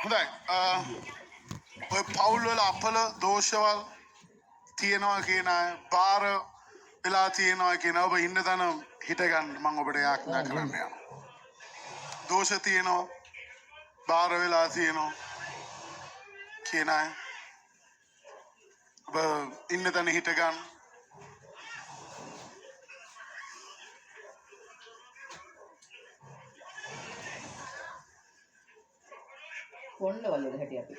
හොඳයි ඔය පවුල් වල අපල දෝෂවල් තියෙනවා කියන අය බාර වෙලා තියෙනවා කියන ඔබ ඉන්න තැන හිට ගන්න මම ඔබට යාඥා කරන්න යනවා. දෝෂ තියෙනවා බාර වෙලා තියෙනවා කියන අය ඔබ ඉන්න තැන හිට ගන්න. කොන්න වලද හැටි අපි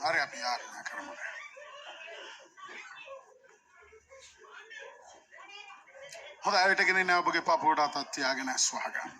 හරි අපි යාඥා කරමු. හොඳයි අවිට ගෙනින්න ඔබගේ පපුවට අතක් තියාගෙන ඇස් වහගන්න.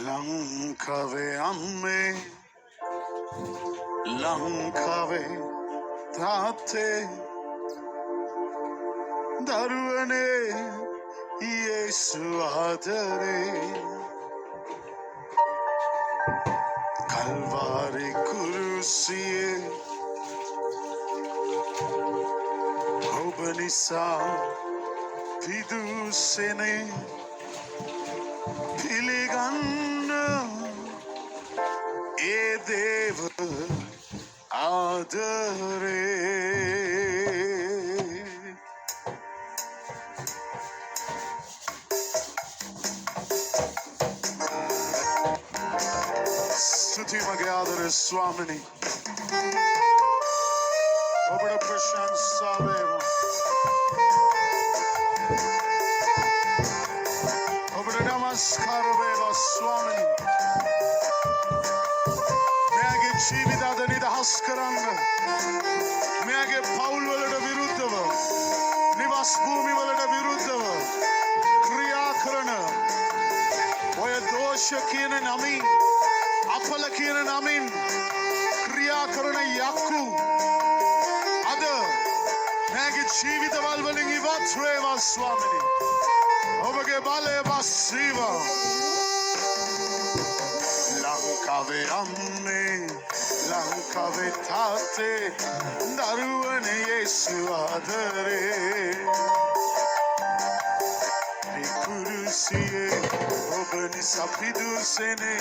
ලංකාවේ අම්මේ ලංකාවේ තාත්තේ දරුවනේ යේසු ආදරේ කල්වාරි කුරුසියේ ඔබ නිසා පිදුසෙනේ පිළිගන්න ඒ දේව ආදරේ ස්තුති මගේ ආදරේ ස්වාමිනී ඔබට ප්‍රශංසා වේවා. ඔබට නමස්කාර වේවා ස්වාමිනී. මෙයාගේ ජීවිත අද නිදහස් කරන්න මෙයාගේ පවුල් වලට විරුද්ධව නිවාස භූමි වලට විරුද්ධව ක්‍රියා කරන ඔය දෝෂ කියන නමින් අපල කියන නමින් ක්‍රියා කරන යක්කු අද මෙයාගේ ජීවිතවල වලින් ඉවත් වේවා ස්වාමිනී. ඔබගේ බලය බස්සීවා. ලංකාවේ අම්මේ ලංකාවේ තාත්තේ දරුවනේ යේසු ආදරේ කුරුසියේ ඔබ නිසා පිදුසෙනේ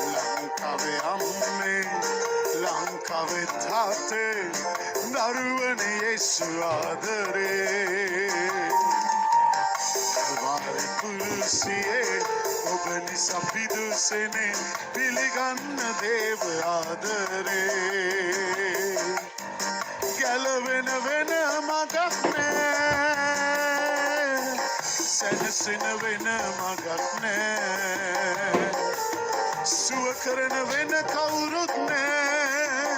ලංකාවේ අම්මේ ලංකාවේ තාත්තේ දරුවනේ යේසු ආදරේ කල්වාරි කුරුසියේ ඔබ නිසා පිදුසෙනේ පිළිගන්න දේව ආදරේ ගැලවෙන වෙන මගක් නෑ සැනසෙන වෙන මගක් නෑ සුව කරන වෙන කවුරුත් නෑ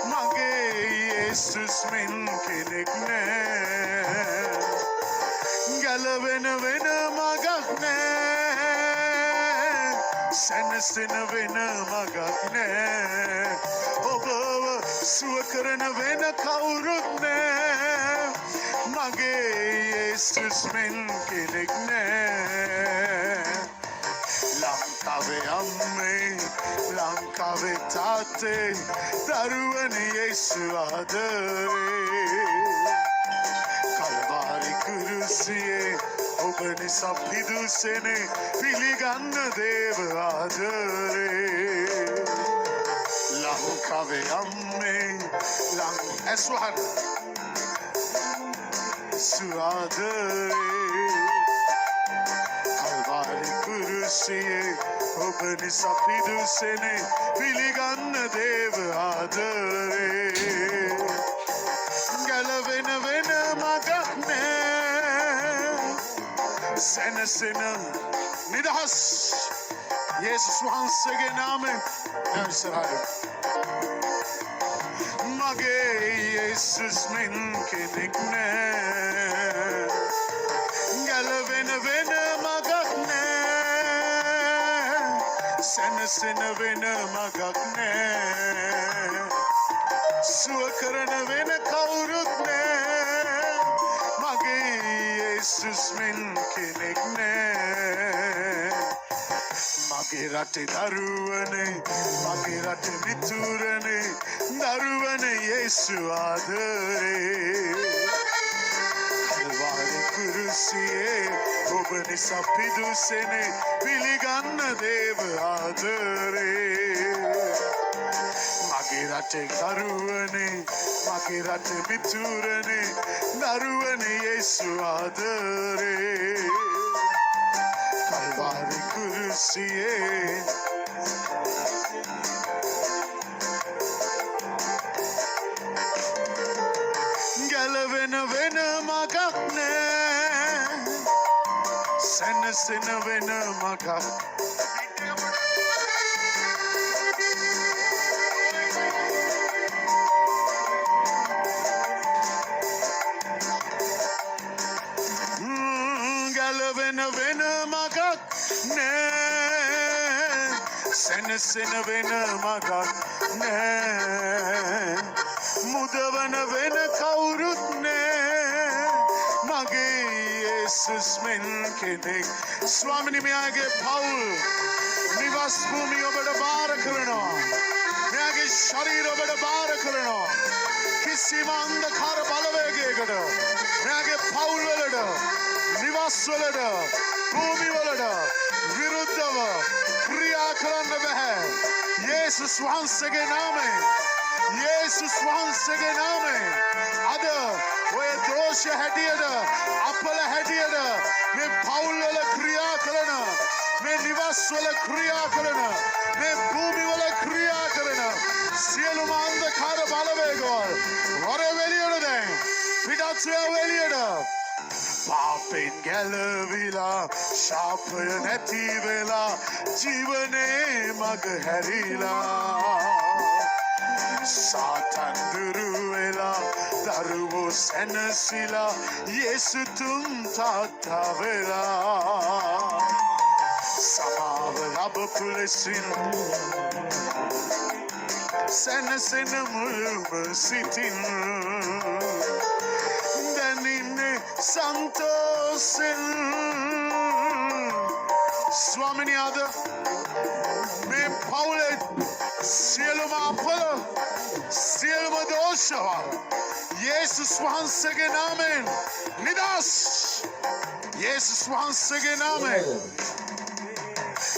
මගේ යේසුස් මෙන් කෙනෙක් නෑ ගැලවෙන වෙන මගක් නෑ සැනසෙන වෙන මගක් නෑ ඔබව සුව කරන වෙන කවුරුත් නෑ මගේ යේසුස් මෙන් කෙනෙක් නෑ ලංකාවේ අම්මේ ලංකාවේ තාත්තේ දරුවනේ යේසු ආදරේ කල්වාරි කුරුසියේ ඔබ නිසා පිදුසෙනේ පිළිගන්න දේව ආදරේ ලංකාවේ අම්මේ ඇස් වහන්න යේසු ආදරේ කල්වාරි කුරුසියේ ඔබ නිසා පිදුසෙනේ පිළිගන්න දේව ආදරේ සැනසෙන නිදහස් යේසුස් වහන්සේගේ නාමයෙන් ඉස්සරහට මගේ යේසුස් මෙන් කෙනෙක් නෑ ගැලවෙන වෙන මගක් නෑ සැනසෙන වෙන මගක් නෑ සුව කරන වෙන කවුරුත් නෑ මගේ යේසුස් මෙන් කෙනෙක් නෑ මගේ රටේ දරුවනේ මගේ රටේ මිතුරනේ දරුවනේ යේසු ආදරේ කල්වාරි කුරුසියේ ඔබ නිසා පිදුසෙනේ පිළිගන්න දේව ආදරේ මගේ රටේ දරුවනේ මගේ රටේ මිතුරනේ දරුවනේ යේසු ආදරේ කල්වාරි කුරුසියේ ගැලවෙන වෙන මගක් නෑ සැනසෙන වෙන මගක් ගැලවෙන වෙන මගක් නෑ සැනසෙන වෙන මගක් නෑ මුදවන වෙන කවුරුත් නෑ මගේ යේසුස් මෙන් කෙනෙක් ස්වාමිනී මෙයාගේ පවුල් නිවස් භූමිය ඔබට බාර කරනවා මෙයාගේ ශරීර ඔබට බාර කරනවා කිසිම අන්ධකාර බලවේගයකට මෙයාගේ පවුල් වලට නිවස් වලට භූමි වලට විරුද්ධව ක්‍රියා කරන්න බෑ යේසුස් වහන්සේගේ නාමයෙන් යේසුස් වහන්සේගේ නාමයෙන් අද ඔය දෝෂ හැටියට අපල හැටියට මේ පවුල් වල ක්‍රියා කරන මේ නිවස් වල ක්‍රියා කරන මේ භූමි වල ක්‍රියා කරන සියලුම අන්ධකාර බලවේගවල වර වෙලියට දැන් පිටත් වෙලියට පාපෙන් ගැලවිලා ශාපය නැති වෙලා ජීවනේ මග හැරිලා සාතන් දුරු වෙලා දරුවෝ සැනසිලා යේසු තුන් තාත්තා වෙලා සමාව ලබපු ලෙසින් සැනසෙන මුළුම සිටින් දැනින්නේ සන්තෝෂෙන් ස්වාමිනී අද මේ පවුලේ සියලුම අපල සියලුම දෝෂවල් යේසුස් වහන්සේගේ නාමයෙන් නිදහස් යේසුස් වහන්සේගේ නාමයෙන්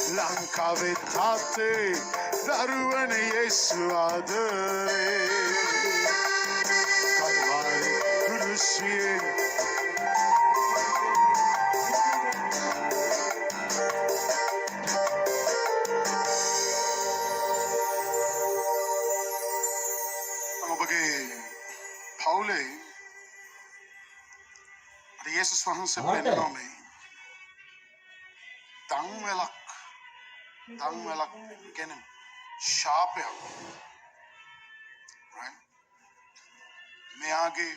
ලංකාවේ තාත්තේ දරුවනේ යේසු ආදරේ කල්වාරි කුරුසියේ පවුලේ යේසුස් වහන්සේ පෙන්වනවා මේ දන්වැලක් කියන්නේ ශාපයක් right මෙයාගේ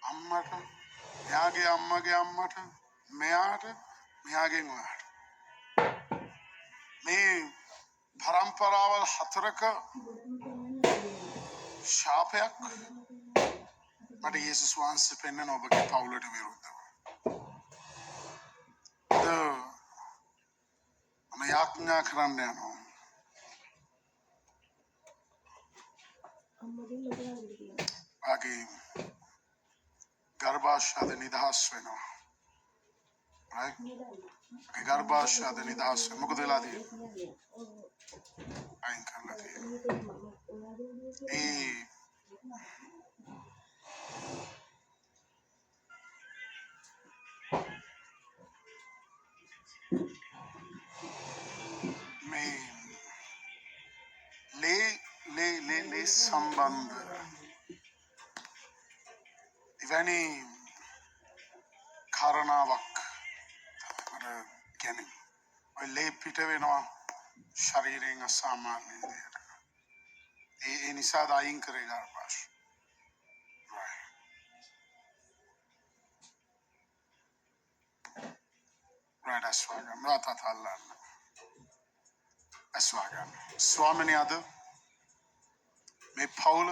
අම්මට මෙයාගේ අම්මගේ අම්මට මෙයාට මෙයාගෙන් ඔයාට මේ පරම්පරාවල් 4ක ශාපයක් මට යේසුස් වහන්සේ පෙන්වන ඔබගේ පවුලට විරුද්ධව මම යාඥා කරන්න යනවා ආගේ ගර්භාෂාද නිදහස් වෙනවා right ගර්භාෂාද නිදහස් වෙනවා මොකද වෙලා තියෙන්නේ අයින් කරලා තියෙන්නේ මේ සම්බන්ධ එවැනි කාරණාවක් කියන්නේ ඔය ලේ පිට වෙනවා ශරීරයෙන් අසාමාන්‍ය විදියට. ඒ නිසා අයින් කරේ ගාපාස්. Right, aswagan. Rata tallan. Aswagan. ස්වාමිනේ අද මේ පවුල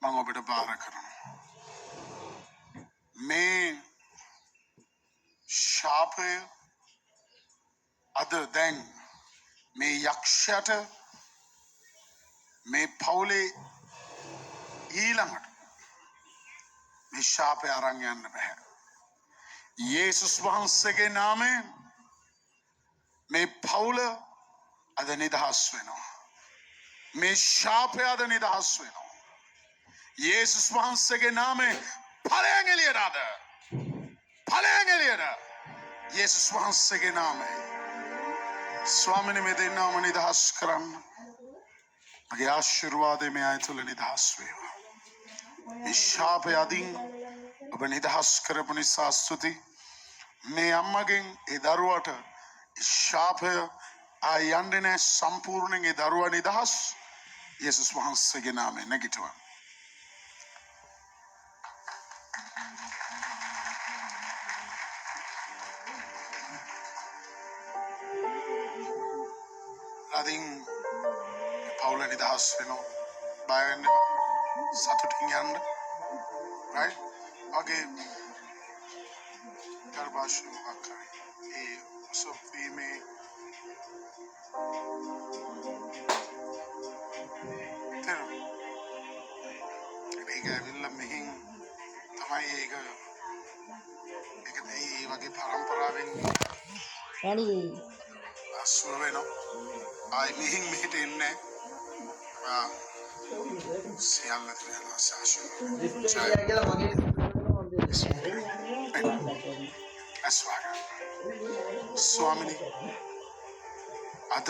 මම ඔබට බාර කරනවා. මේ ශාපය අද දැන් මේ යක්ෂයට මේ පවුලේ ඊළඟට මේ ශාපය අරන් යන්න බෑ. යේසුස් වහන්සේගේ නාමයෙන් මේ පවුල අද නිදහස් වෙනවා. මේ ශාපය අද නිදහස් වෙනවා. යේසුස් වහන්සේගේ නාමයෙන් ඵලයන් එළියට අද. ඵලයන් එළියට. යේසුස් වහන්සේගේ නාමයෙන්. ස්වාමිනේ මේ දෙන්නවම නිදහස් කරන්න. මගේ ආශිර්වාදය මේ අය තුළ නිදහස් වේවා. මේ ශාපය අදින් ඔබ නිදහස් කරපු නිසා ස්තුති. මේ අම්මගෙන් ඒ දරුවට ශාපය යන්නේ නැහැ සම්පූර්ණයෙන් ඒ දරුවා නිදහස්. යේසුස් වහන්සේගේ නාමයෙන් නැගිටුවා. අදින් පවුල නිදහස් වෙනවා. බය වෙන්න සතුටින් යන්න. right? Okay. Garbage මොකක් කරේ. ඒ සොප්පීමේ මේක ඇවිල්ලා මෙහින් තමයි ඒක මේ වගේ පරම්පරාවෙන් අසුර වෙනවා. ආයි මෙහින් මෙහෙට එන්නේ සියල්ල කියලා සාෂා ස්වාමිනේ අද